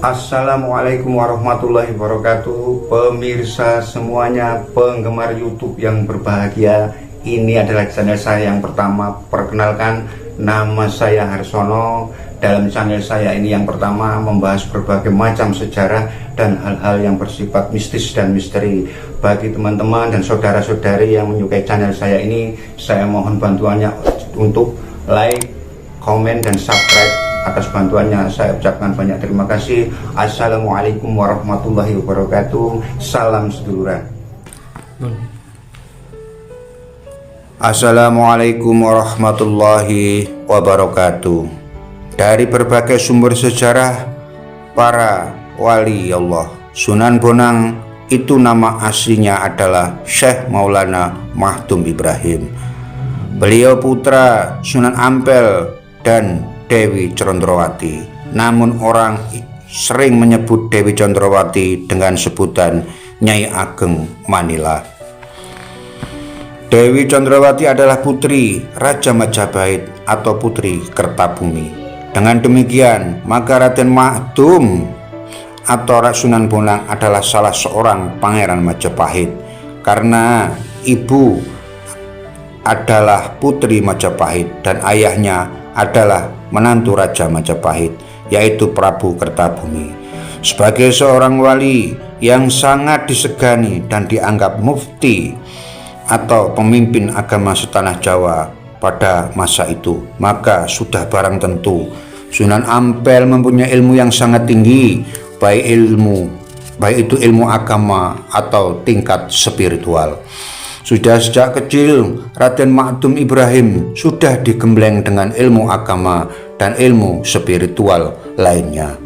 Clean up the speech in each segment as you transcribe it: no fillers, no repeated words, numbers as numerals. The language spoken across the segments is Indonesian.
Assalamualaikum warahmatullahi wabarakatuh. Pemirsa semuanya, penggemar YouTube yang berbahagia, ini adalah channel saya yang pertama. Perkenalkan, nama saya Harsono. Dalam channel saya ini yang pertama membahas berbagai macam sejarah dan hal-hal yang bersifat mistis dan misteri. Bagi teman-teman dan saudara-saudari yang menyukai channel saya ini, saya mohon bantuannya untuk like, komen, dan subscribe. Atas bantuannya saya ucapkan banyak terima kasih. Assalamualaikum warahmatullahi wabarakatuh. Salam seduluran. Assalamualaikum warahmatullahi wabarakatuh. Dari berbagai sumber sejarah para wali Allah, Sunan Bonang itu nama aslinya adalah Syekh Maulana Mahdum Ibrahim. Beliau putra Sunan Ampel dan Dewi Condrowati. Namun orang sering menyebut Dewi Condrowati dengan sebutan Nyai Ageng Manila. Dewi Condrowati adalah putri Raja Majapahit atau putri Kertabumi. Dengan demikian, maka Raden Mahdum atau Sunan Bonang adalah salah seorang pangeran Majapahit karena ibu adalah putri Majapahit dan ayahnya adalah menantu Raja Majapahit, yaitu Prabu Kertabumi. Sebagai seorang wali yang sangat disegani dan dianggap mufti atau pemimpin agama setanah Jawa pada masa itu, maka sudah barang tentu Sunan Ampel mempunyai ilmu yang sangat tinggi, baik itu ilmu agama atau tingkat spiritual. Sudah sejak kecil, Raden Mahdum Ibrahim sudah digembleng dengan ilmu agama dan ilmu spiritual lainnya.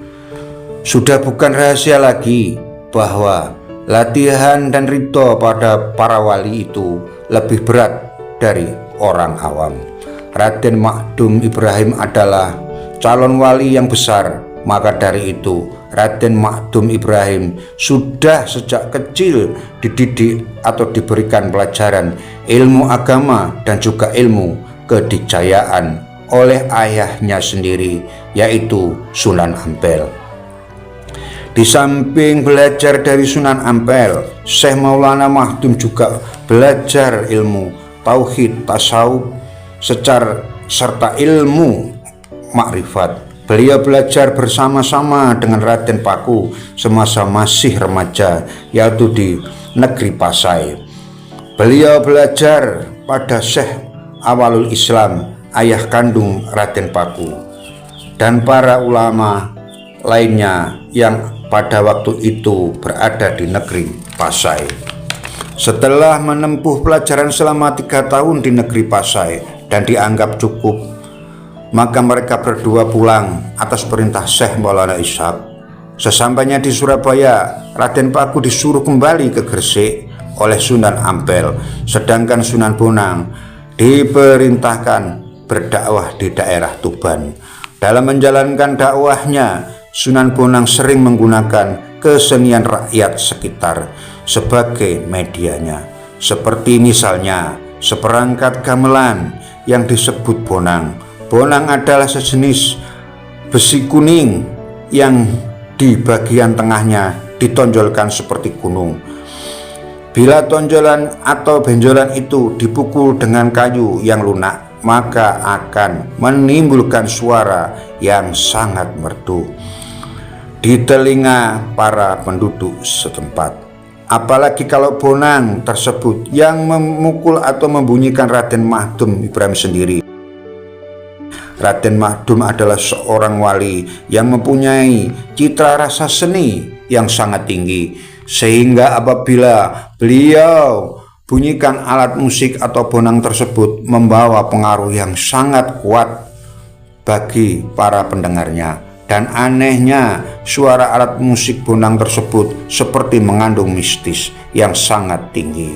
Sudah bukan rahasia lagi bahwa latihan dan rito pada para wali itu lebih berat dari orang awam. Raden Mahdum Ibrahim adalah calon wali yang besar, maka dari itu Raden Mahdum Ibrahim sudah sejak kecil dididik atau diberikan pelajaran ilmu agama dan juga ilmu kedikjayaan oleh ayahnya sendiri, yaitu Sunan Ampel. Di samping belajar dari Sunan Ampel, Syekh Maulana Mahdum juga belajar ilmu tauhid, tasawuf, serta ilmu makrifat. Beliau belajar bersama-sama dengan Raden Paku semasa masih remaja, yaitu di negeri Pasai. Beliau belajar pada Syekh Awalul Islam, ayah kandung Raden Paku, dan para ulama lainnya yang pada waktu itu berada di negeri Pasai. Setelah menempuh pelajaran selama 3 tahun di negeri Pasai dan dianggap cukup, maka mereka berdua pulang atas perintah Syekh Maulana Ishaq. Sesampainya di Surabaya, Raden Paku disuruh kembali ke Gresik oleh Sunan Ampel, sedangkan Sunan Bonang diperintahkan berdakwah di daerah Tuban. Dalam menjalankan dakwahnya, Sunan Bonang sering menggunakan kesenian rakyat sekitar sebagai medianya, seperti misalnya seperangkat gamelan yang disebut bonang. Bonang adalah sejenis besi kuning yang di bagian tengahnya ditonjolkan seperti gunung. Bila tonjolan atau benjolan itu dipukul dengan kayu yang lunak, maka akan menimbulkan suara yang sangat merdu di telinga para penduduk setempat. Apalagi kalau bonang tersebut yang memukul atau membunyikan Raden Mahdum Ibrahim sendiri. Raden Mahdum adalah seorang wali yang mempunyai citra rasa seni yang sangat tinggi, sehingga apabila beliau bunyikan alat musik atau bonang tersebut membawa pengaruh yang sangat kuat bagi para pendengarnya. Dan anehnya, suara alat musik bonang tersebut seperti mengandung mistis yang sangat tinggi.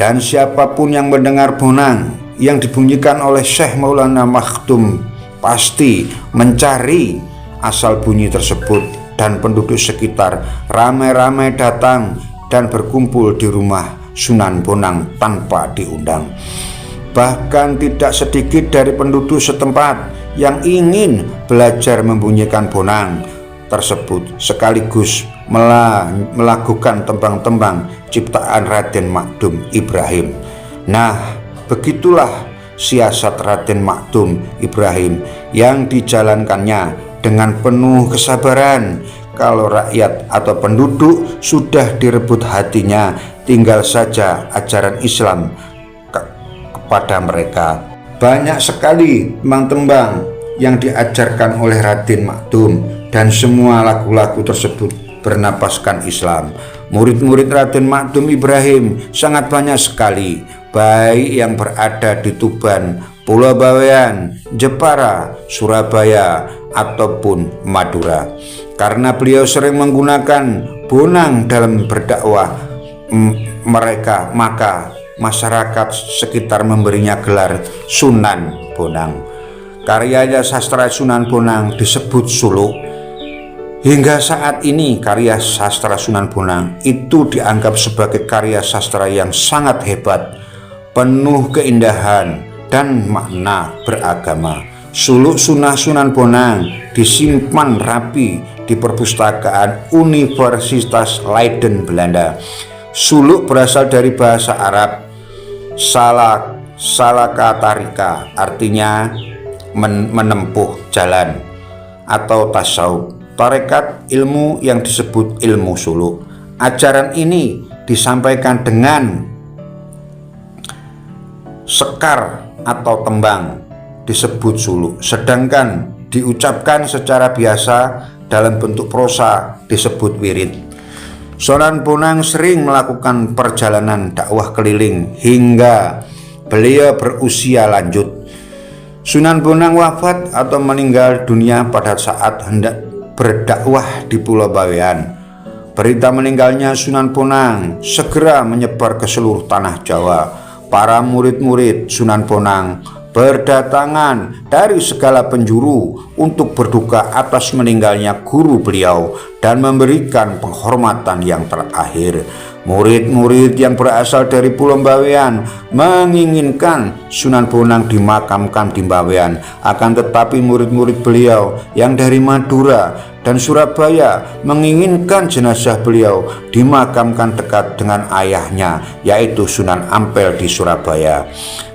Dan siapapun yang mendengar bonang yang dibunyikan oleh Syekh Maulana Mahdum pasti mencari asal bunyi tersebut, dan penduduk sekitar ramai-ramai datang dan berkumpul di rumah Sunan Bonang tanpa diundang. Bahkan tidak sedikit dari penduduk setempat yang ingin belajar membunyikan bonang tersebut sekaligus melakukan tembang-tembang ciptaan Raden Makdum Ibrahim. Nah, begitulah siasat Raden Makdum Ibrahim yang dijalankannya dengan penuh kesabaran. Kalau rakyat atau penduduk sudah direbut hatinya, tinggal saja ajaran Islam kepada mereka. Banyak sekali tembang-tembang yang diajarkan oleh Raden Makdum, dan semua lagu-lagu tersebut bernapaskan Islam. Murid-murid Raden Makdum Ibrahim sangat banyak sekali, baik yang berada di Tuban, Pulau Bawean, Jepara, Surabaya, ataupun Madura. Karena beliau sering menggunakan bonang dalam berdakwah mereka, maka masyarakat sekitar memberinya gelar Sunan Bonang. Karyanya sastra Sunan Bonang disebut suluk. Hingga saat ini karya sastra Sunan Bonang itu dianggap sebagai karya sastra yang sangat hebat, penuh keindahan dan makna beragama. Suluk Sunnah Sunan Bonang disimpan rapi di perpustakaan Universitas Leiden, Belanda. Suluk berasal dari bahasa Arab salakatarika, artinya menempuh jalan atau tasawuf, tarekat ilmu yang disebut ilmu suluk. Ajaran ini disampaikan dengan sekar atau tembang disebut suluk, sedangkan diucapkan secara biasa dalam bentuk prosa disebut wirid. Sunan Bonang sering melakukan perjalanan dakwah keliling hingga beliau berusia lanjut. Sunan Bonang wafat atau meninggal dunia pada saat hendak berdakwah di Pulau Bawean. Berita meninggalnya Sunan Bonang segera menyebar ke seluruh tanah Jawa. Para murid-murid Sunan Bonang berdatangan dari segala penjuru untuk berduka atas meninggalnya guru beliau dan memberikan penghormatan yang terakhir. Murid-murid yang berasal dari Pulau Bawean menginginkan Sunan Bonang dimakamkan di Bawean, akan tetapi murid-murid beliau yang dari Madura dan Surabaya menginginkan jenazah beliau dimakamkan dekat dengan ayahnya, yaitu Sunan Ampel di Surabaya.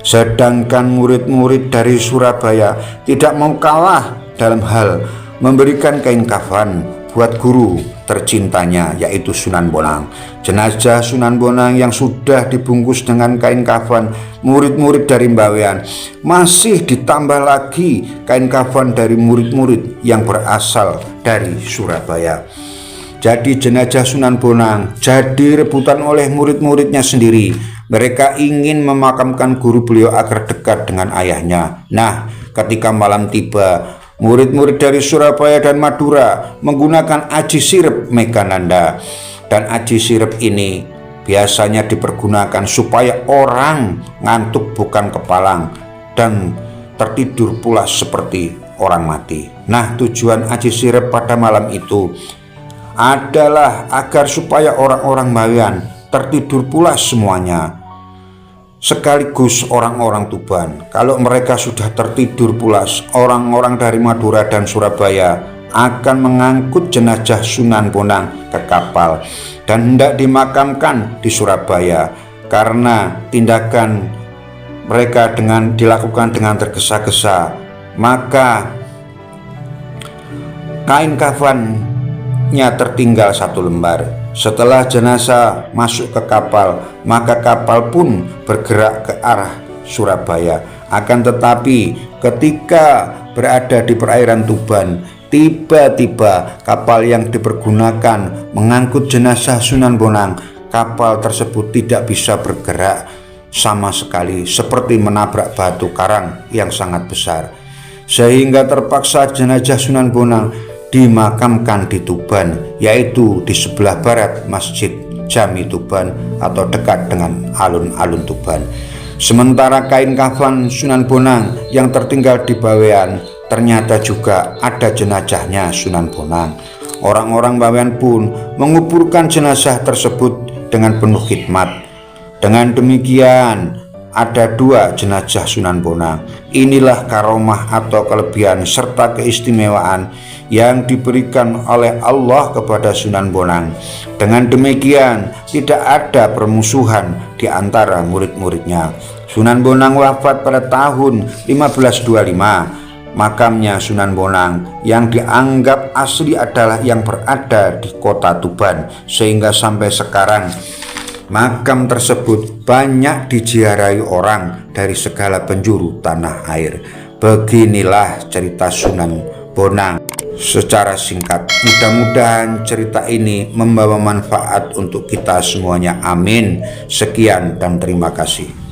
Sedangkan murid-murid dari Surabaya tidak mau kalah dalam hal memberikan kain kafan buat guru tercintanya, yaitu Sunan Bonang. Jenazah Sunan Bonang yang sudah dibungkus dengan kain kafan murid-murid dari Bawean, masih ditambah lagi kain kafan dari murid-murid yang berasal dari Surabaya. Jadi jenazah Sunan Bonang jadi rebutan oleh murid-muridnya sendiri. Mereka ingin memakamkan guru beliau agar dekat dengan ayahnya. Nah, ketika malam tiba, murid-murid dari Surabaya dan Madura menggunakan aji sirep Megananda. Dan aji sirep ini biasanya dipergunakan supaya orang ngantuk bukan kepalang dan tertidur pulas seperti orang mati. Nah, tujuan aji sirep pada malam itu adalah agar supaya orang-orang Bawean tertidur pulas semuanya, sekaligus orang-orang Tuban. Kalau mereka sudah tertidur pulas, orang-orang dari Madura dan Surabaya akan mengangkut jenazah Sunan Bonang ke kapal dan hendak dimakamkan di Surabaya. Karena tindakan mereka dilakukan dengan tergesa-gesa, maka kain kafannya tertinggal satu lembar. Setelah jenazah masuk ke kapal, maka kapal pun bergerak ke arah Surabaya. Akan tetapi ketika berada di perairan Tuban, tiba-tiba kapal yang dipergunakan mengangkut jenazah Sunan Bonang, kapal tersebut tidak bisa bergerak sama sekali, seperti menabrak batu karang yang sangat besar, sehingga terpaksa jenazah Sunan Bonang dimakamkan di Tuban, yaitu di sebelah barat Masjid Jami Tuban atau dekat dengan alun-alun Tuban. Sementara kain kafan Sunan Bonang yang tertinggal di Bawean, ternyata juga ada jenazahnya Sunan Bonang. Orang-orang Bawean pun menguburkan jenazah tersebut dengan penuh khidmat. Dengan demikian, ada 2 jenazah Sunan Bonang. Inilah karomah atau kelebihan serta keistimewaan yang diberikan oleh Allah kepada Sunan Bonang. Dengan demikian tidak ada permusuhan di antara murid-muridnya. Sunan Bonang wafat pada tahun 1525. Makamnya Sunan Bonang yang dianggap asli adalah yang berada di kota Tuban, sehingga sampai sekarang makam tersebut banyak diziarahi orang dari segala penjuru tanah air. Beginilah cerita Sunan Bonang secara singkat. Mudah-mudahan cerita ini membawa manfaat untuk kita semuanya. Amin. Sekian dan terima kasih.